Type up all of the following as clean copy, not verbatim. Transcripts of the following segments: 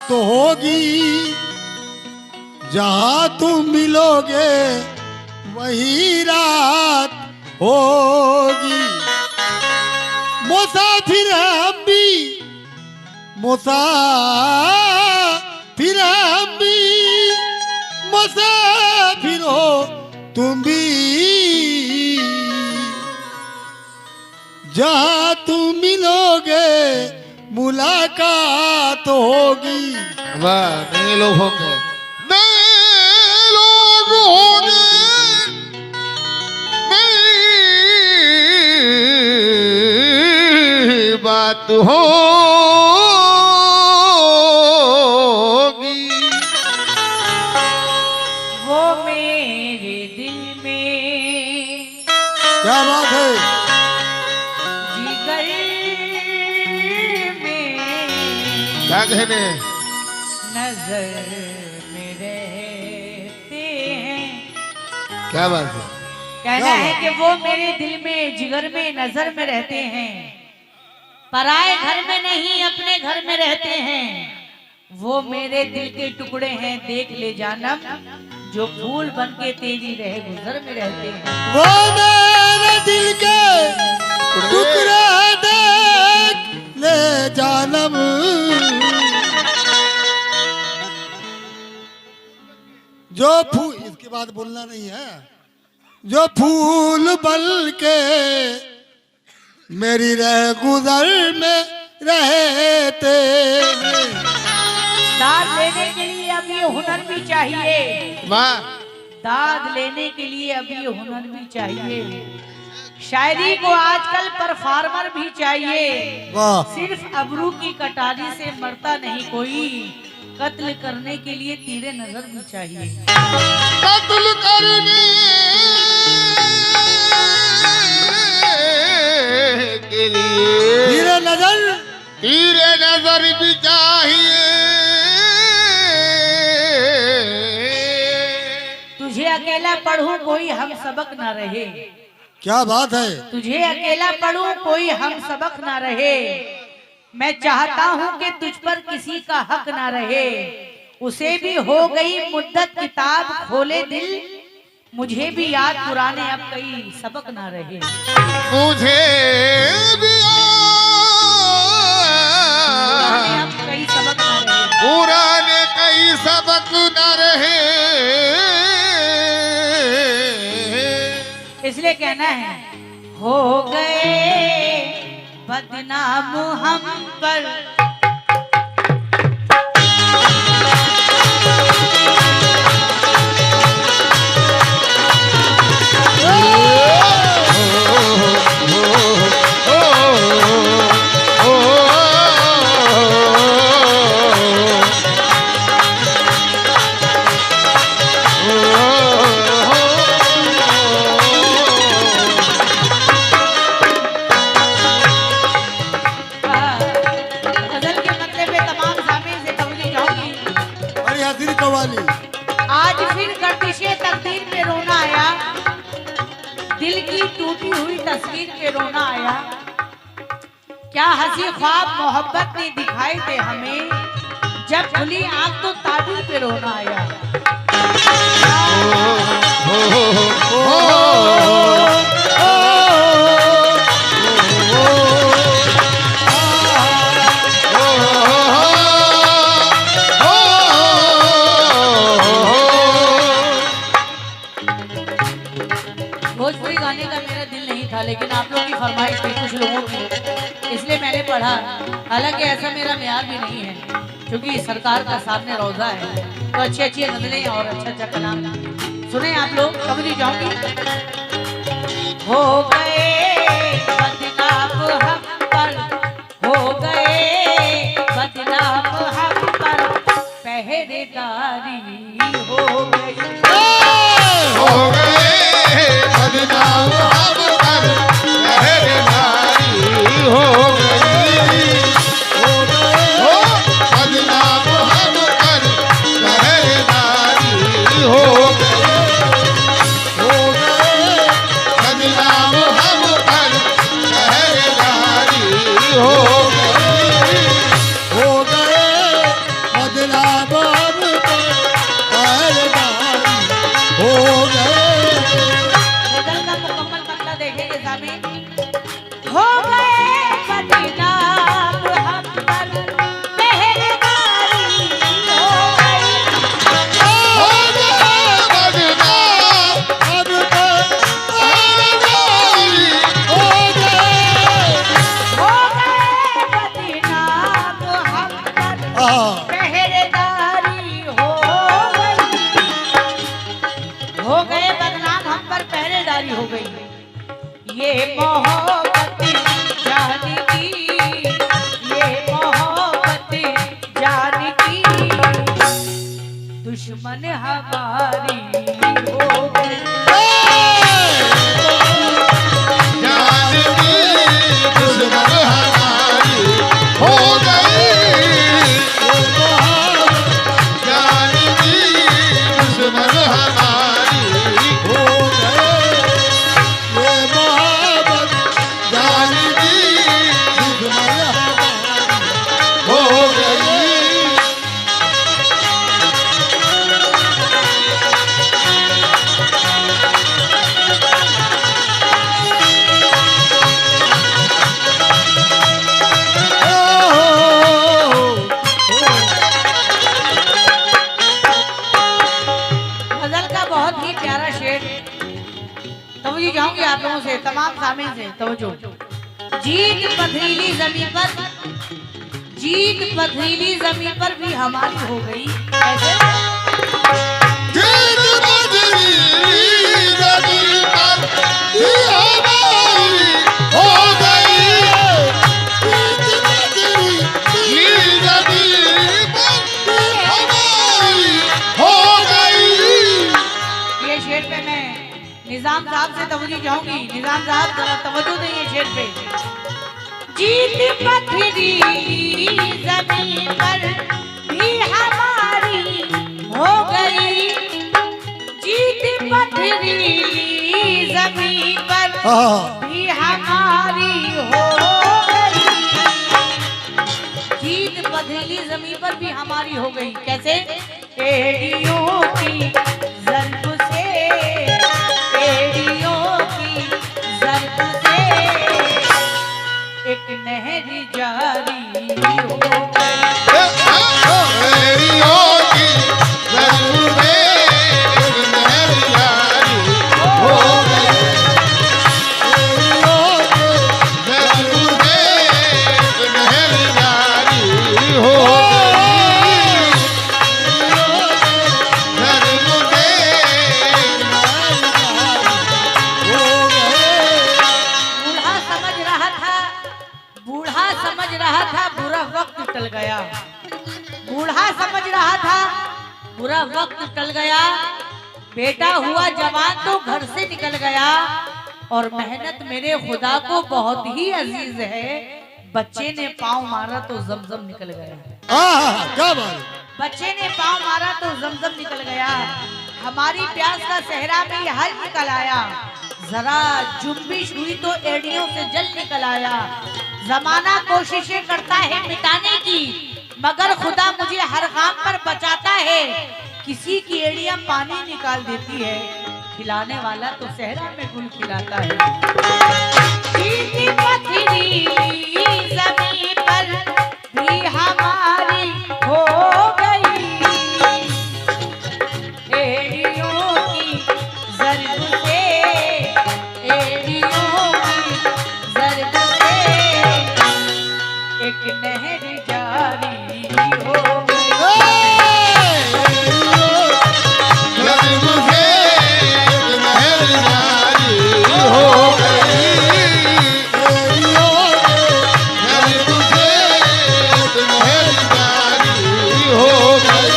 तो होगी, जहां तुम मिलोगे वही रात होगी। मुसाफिर हम भी, मुसाफिर हम भी, मुसाफिर हो तुम भी, जहां तुम मिलोगे मुलाकात होगी। वाह, नए लोग होंगे, नए लोग होंगे, नई बात होगी। वो मेरे दिल में क्या बात है? जिगर में क्या कहने, नजर में रहते हैं। क्या बात है? कहना है कि वो मेरे दिल में जिगर में नजर में रहते हैं, पराए घर में नहीं अपने घर में रहते हैं। वो मेरे दिल के टुकड़े हैं, देख ले जानम, जो फूल बन के तेरी रह गुजर में रहते हैं। वो मेरे दिल के टुकड़े देख ले जानम, जो फूल, इसके बाद बोलना नहीं है, जो फूल बन के मेरी रह गुजर में रहते हैं। दाद लेने के लिए अब ये हुनर भी चाहिए, वाह, दाद लेने के लिए अब ये हुनर भी चाहिए। शायरी को आजकल परफॉर्मर भी चाहिए। वाह, सिर्फ अबरू की कटारी से मरता नहीं कोई, कत्ल करने के लिए तीरे नजर भी चाहिए। कत्ल करने के लिए तीरे नजर, तीरे नजर भी चाहिए। तुझे अकेला पढ़ूं कोई हम सबक ना रहे, क्या बात है? तुझे अकेला पढ़ूं कोई हम सबक ना रहे। मैं चाहता हूं कि तुझ पर किसी का हक ना रहे। उसे भी हो गई मुद्दत किताब खोले दिल, मुझे भी याद पुराने अब कई सबक ना रहे। मुझे भी अब कई सबक ना रहे, पुराने कई सबक न रहे। इसलिए कहना है, हो गए बदनाम हम पर, आज फिर गर्दिशे तकदीर पे रोना आया, दिल की टूटी हुई तस्वीर पे रोना आया। क्या हंसी ख्वाब मोहब्बत ने दिखाए थे हमें, जब खुली आंख तो ताबीर पे रोना आया। भोजपुरी गाने का मेरा दिल नहीं था, लेकिन आप लोगों की फरमाइश थी कुछ लोगों की, इसलिए मैंने पढ़ा। हालांकि ऐसा मेरा म्यार भी नहीं है, क्योंकि सरकार का सामने रोजा है, तो अच्छी अच्छी गजलें और अच्छा अच्छा कलाम सुने आप लोग। कभी जाऊंगी, हो गए बदनाम हम पर, हो गए बदनाम हम पर, पहरेदारी हो गई, हो गए बदनाम हम पर, पहरेदारी हो गई। हो बदनाम हम पर, पहरेदारी हो गई। हो बदनाम हम पर, हाँ। पहरेदारी हो गए बदनाम, हम पर पहरेदारी हो गई। ये मोहब्बत जान की, ये मोहब्बत जान की, दुश्मन हमारी हो गई। जानकी दुश्मन हमारी हो गई, जानकी दुश्मन हमारी हो गए ये मोहब्बत जानकी दुश्मन हमारी हो गई। गजल का बहुत ही प्यारा शेर तवज्जो चाहूंगी आप लोगों से, तमाम सामीन से तवज्जो। जीत पथरीली जमीन पर, जीत पथरीली जमीन पर भी हमारी हो गई। कैसे? जीत बदली जमीन पर भी हमारी हो गई, जीत बदली जमीन पर भी हमारी हो गई। ये शेर पे मैं निजाम साहब से तवज्जो चाहूंगी। निजाम साहब जरा तवज्जो दें ये शेर पे। जीत पथरीली जमीन पर भी हमारी हो गई, जीत पथरीली जमीन पर हाँ। भी हमारी हो गई, जीत पथरीली जमीन पर भी हमारी हो गई। कैसे? एड़ियों की ज़र्ब से, एड़ियों की ज़र्ब से एक नहर जारी हो गई। एड़ियों की ज़रूरत एक नहर जारी हो गई, ज़रूरत एक नहर जारी हो गई, ज़रूरत बूढ़ा समझ रहा था, बूढ़ा समझ रहा था बुरा वक्त टल गया, बूढ़ा समझ रहा था बुरा वक्त टल गया। बेटा हुआ जवान तो घर से निकल गया, और मेहनत मेरे खुदा को बहुत ही अजीज है। बच्चे ने पाँव मारा तो जमजम निकल गया, क्या बात बच्चे ने पाँव मारा तो जमजम निकल गया। हमारी प्यास का सहरा में ये हल निकल आया, जरा जुम्बिश हुई तो एड़ियों से जल निकल आया। जमाना कोशिशें करता है मिटाने की, मगर खुदा मुझे हर काम पर बचाता है। किसी की एड़ियां पानी निकाल देती है, खिलाने वाला तो सहरा में गुल खिलाता है। जीत पथरीली ज़मीन पर भी हमारी हो गई, एड़ियों की ज़र्ब से, एड़ियों की ज़र्ब से एक नहर जारी हो गई। ज़रूरत एक नहर जारी हो गई, ज़रूरत एक नहर जारी हो गई।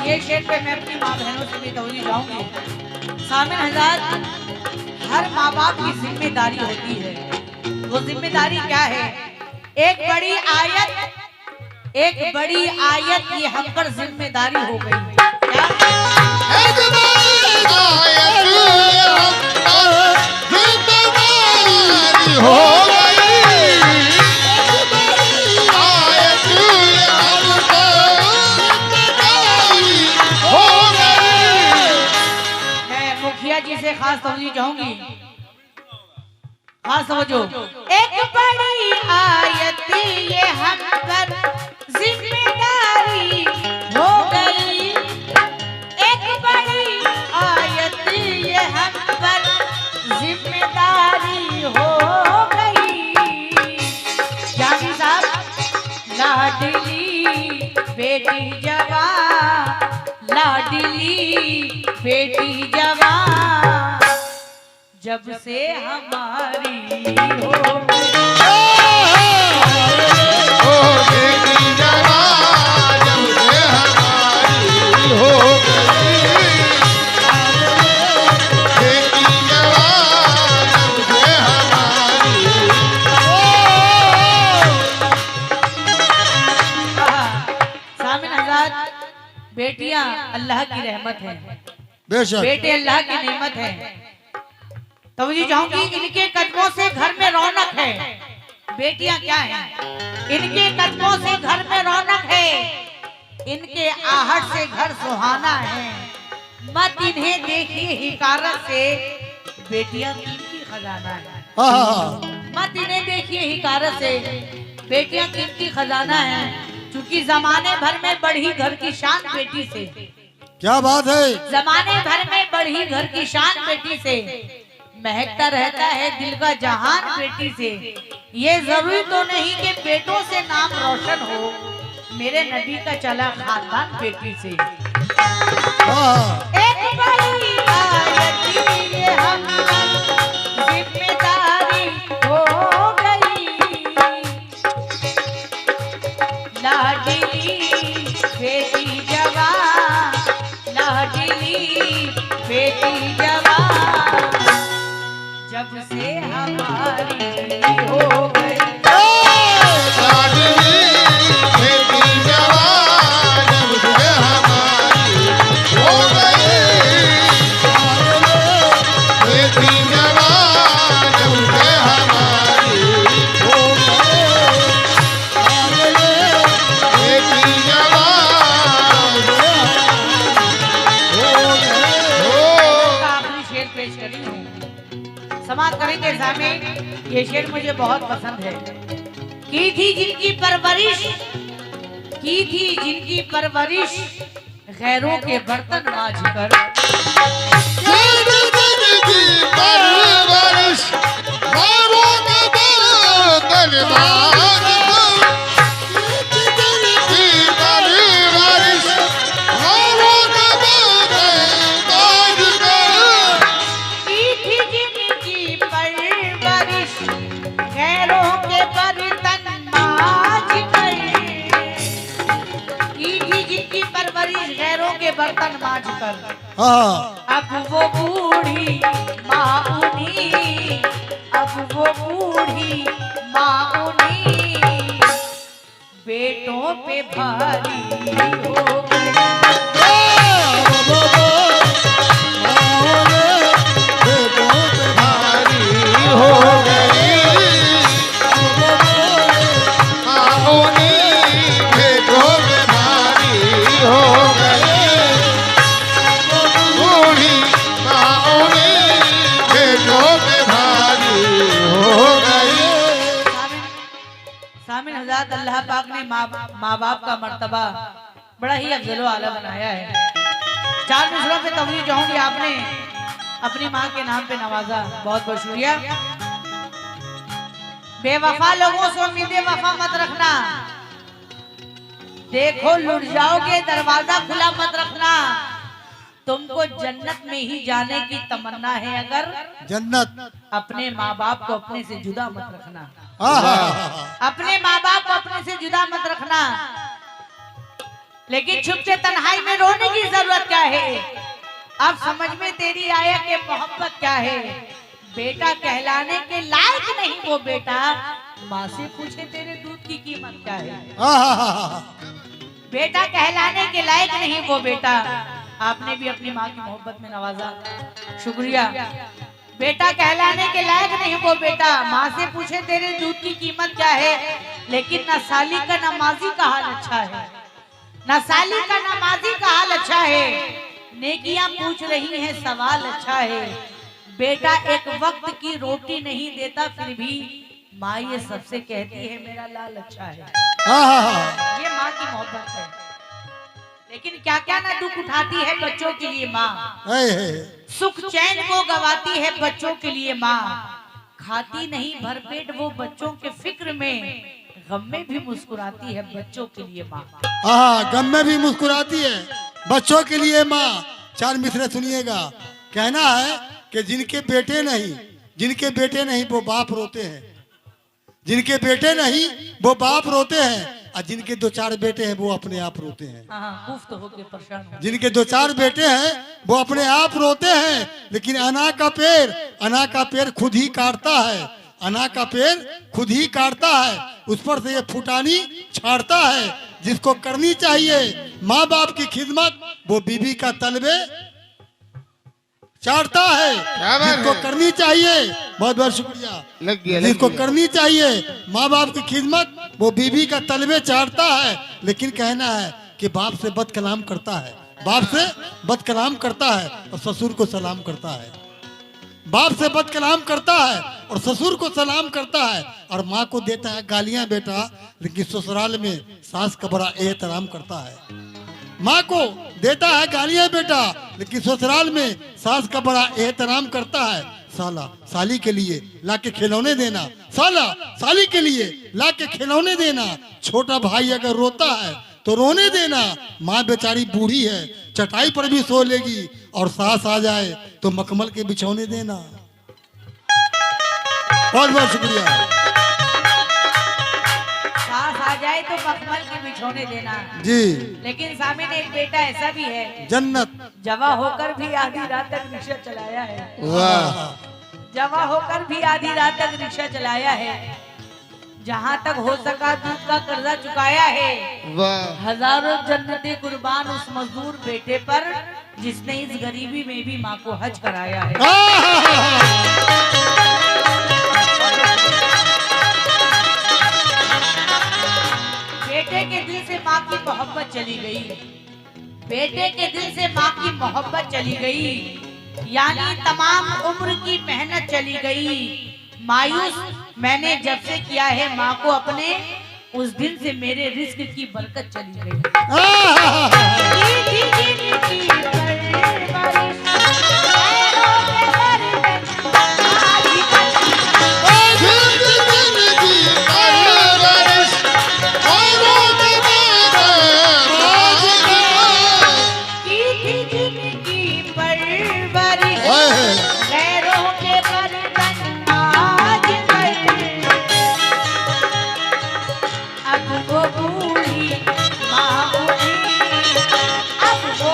ये शेर पे मैं अपनी माँ बहनों से भी तवज्जो चाहूंगी। सामिन हज़रात, हर माँ बाप की जिम्मेदारी होती है। वो जिम्मेदारी क्या है? एक बड़ी आयत ये हम पर जिम्मेदारी हो गई। क्या? एक बड़ी आयत हम पर जिम्मेदारी हो गई, एक बड़ी खास तवज्जो चाहूंगी, खास समझो। एक बड़ी आयत ये हम पर जिम्मेदारी हो गई, एक बड़ी आयत ये हम पर जिम्मेदारी हो गई। जानी साहब लाडली बेटी जवान, लाडली बेटी जवान जब से हमारी हो गई। ओ बेटी जवान जब से हमारी हो गई, बेटी जवान जब से हमारी सामिन हज़रात, बेटियां अल्लाह की रहमत है, बेशक बेटे अल्लाह की नेमत है। तवज्जो चाहूंगी, इनके कदमों से घर में रौनक है। बेटियां क्या हैं? इनके कदमों से घर में रौनक है, इनके आहट से घर सुहाना है। मत इन्हें देखिए हिकारत से, बेटियां कीमती खजाना है। मत इन्हें देखिए हिकारत से, बेटियां कीमती खजाना है। क्योंकि जमाने भर में बढ़ी घर की शान बेटी से, क्या बात है। जमाने भर में बढ़ी घर की शान बेटी से, महकता रहता है दिल का जहान बेटी से। ये जरूरी तो नहीं कि बेटों से नाम रोशन हो, मेरे नबी का चला खानदान बेटी से। एक बड़ी आयत ये हम जिम्मेदारी हो गई, लाडली बेटी जवान, लाडली बेटी जवान जब से हमारी हो गई। लाडली बेटी जवान जब से हमारी हो गई, बेटी जवान जब से हमारी हो गई, बेटी जवान हो गई। आखिरी शेर पेश करी हूँ, समाप्त करेंगे सामने। ये शेर मुझे बहुत पसंद है। की थी जिनकी परवरिश, की थी जिनकी परवरिश, गैरों के बर्तन मांझ कर। की परवरिश गौरों के बर्तन मांझ कर, की परवरिश गौरों के बर्तन मांझ कर, की थी जिनकी परवरिश, गैरों के बर्तन मांझ कर। की थी जिनकी परवरिश, गैरों के बर्तन मांझ कर। अब वो बूढ़ी माँ उन्हीं, अब वो बूढ़ी माँ उन्हीं बेटों पे भारी हो गई। भारी हो गई, माऊनी बेटों में भारी हो गई, बूढ़ी माऊनी बेटों में भारी हो गई। सामिन हज़रात, अल्लाह पाक ने माँ बाप का मर्तबा बड़ा ही अफजल आला बनाया है। 4 मिसरों पे तवज्जो चाहूंगी, आपने अपनी माँ के नाम पे नवाजा, बहुत बहुत शुक्रिया। बेवफा लोगों से उम्मीदें वफा मत रखना, देखो लुट जाओगे दरवाजा खुला मत रखना। तुमको जन्नत में ही जाने की तमन्ना है, अगर जन्नत अपने माँ बाप को अपने से जुदा मत रखना, अपने माँ बाप को अपने से जुदा मत रखना। लेकिन छुप से तन्हाई में रोने की जरूरत क्या है? अब समझ में तेरी आया कि मोहब्बत क्या है। बेटा कहलाने के लायक नहीं वो बेटा, माँ से पूछे तेरे दूध की कीमत क्या है। बेटा कहलाने के लायक नहीं वो बेटा, आपने भी अपनी माँ की मोहब्बत में नवाजा, शुक्रिया। बेटा कहलाने के लायक नहीं वो बेटा, माँ से पूछे तेरे दूध की कीमत क्या है। लेकिन ना साली का नमाजी का हाल अच्छा है, ना साली का नमाजी का हाल अच्छा है। नेकियां पूछ रही हैं, सवाल अच्छा है। बेटा एक वक्त की रोटी नहीं देता, फिर भी माँ ये सबसे कहती है मेरा लाल अच्छा है। ये माँ की मोहब्बत है। लेकिन क्या क्या ना दुख उठाती है बच्चों के लिए माँ, सुख चैन को गवाती है बच्चों के लिए माँ, खाती नहीं भरपेट वो बच्चों के फिक्र में, गम में भी मुस्कुराती है बच्चों के लिए माँ। गम में भी मुस्कुराती है बच्चों के लिए माँ। चार मिसरे सुनिएगा। कहना है कि जिनके बेटे नहीं वो बाप रोते हैं, जिनके बेटे नहीं वो बाप रोते हैं, और जिनके दो चार बेटे हैं वो अपने आप रोते हैं। गुफ्त होके परेशान हो। जिनके दो चार बेटे हैं वो अपने आप रोते हैं, लेकिन अना का पेड़ खुद ही काटता है, अना का पेड़ खुद ही काटता है, उस पर से ये फुटानी छाड़ता है। जिसको करनी चाहिए माँ बाप की खिदमत वो बीबी का तलबे चाटता है। जिसको करनी चाहिए, बहुत बहुत शुक्रिया, जिसको करनी चाहिए माँ बाप की खिदमत वो बीबी का तलबे चाटता है। लेकिन कहना है कि बाप से बद कलाम करता है, बाप से बद कलाम करता है और ससुर को सलाम करता है, बाप से बद कलाम करता है और ससुर को सलाम करता है, और माँ को देता है गालियां बेटा, लेकिन ससुराल में सास का बड़ा एहतराम करता है। माँ को देता है गालियां बेटा, लेकिन ससुराल में सास का बड़ा एहतराम करता है। साला साली के लिए लाके खिलौने देना, साला साली के लिए लाके खिलौने देना, छोटा भाई अगर रोता है तो रोने देना। माँ बेचारी बूढ़ी है, चटाई पर भी सो लेगी, और सास आ जाए तो मखमल के बिछौने देना। बहुत बहुत शुक्रिया। सास आ जाए तो मखमल के बिछौने देना जी। लेकिन सामने एक बेटा ऐसा भी है, जन्नत जवा होकर भी आधी रात तक रिक्शा चलाया है। वाह। जवा होकर भी आधी रात तक रिक्शा चलाया है, जहाँ तक हो सका दूध का कर्जा चुकाया है। हजारों जन्नतें कुर्बान उस मजदूर बेटे पर जिसने इस गरीबी में भी माँ को हज कराया है। बेटे के दिल से माँ की मोहब्बत चली गई, बेटे के दिल से माँ की मोहब्बत चली गई, यानी तमाम उम्र की मेहनत चली गई। मायूस मैंने जब से किया है माँ को अपने, उस दिन से मेरे रिस्क की बरकत चली गई। अब वो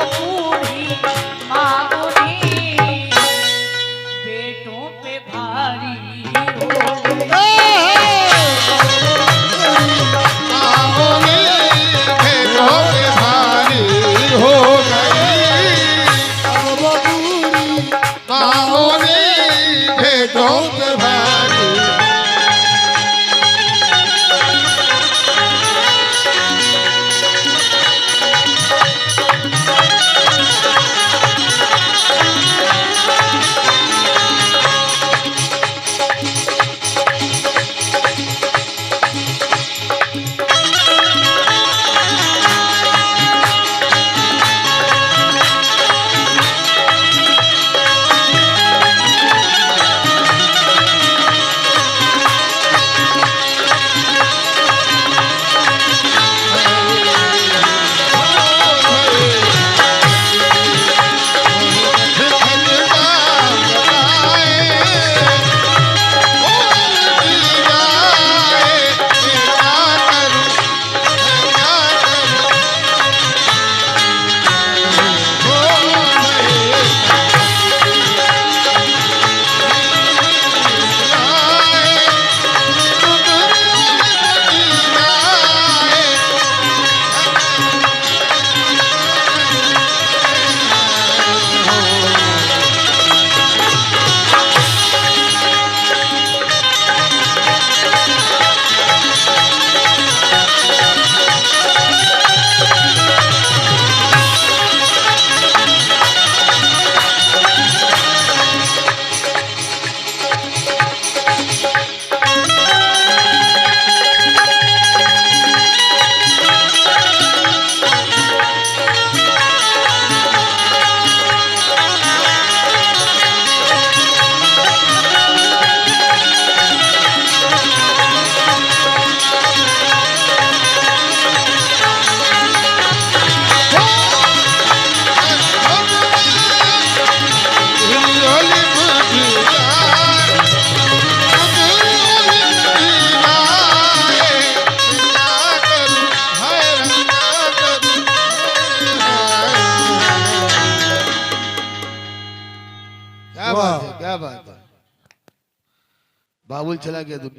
क्या बात है, बाबुल चला गया दुनिया।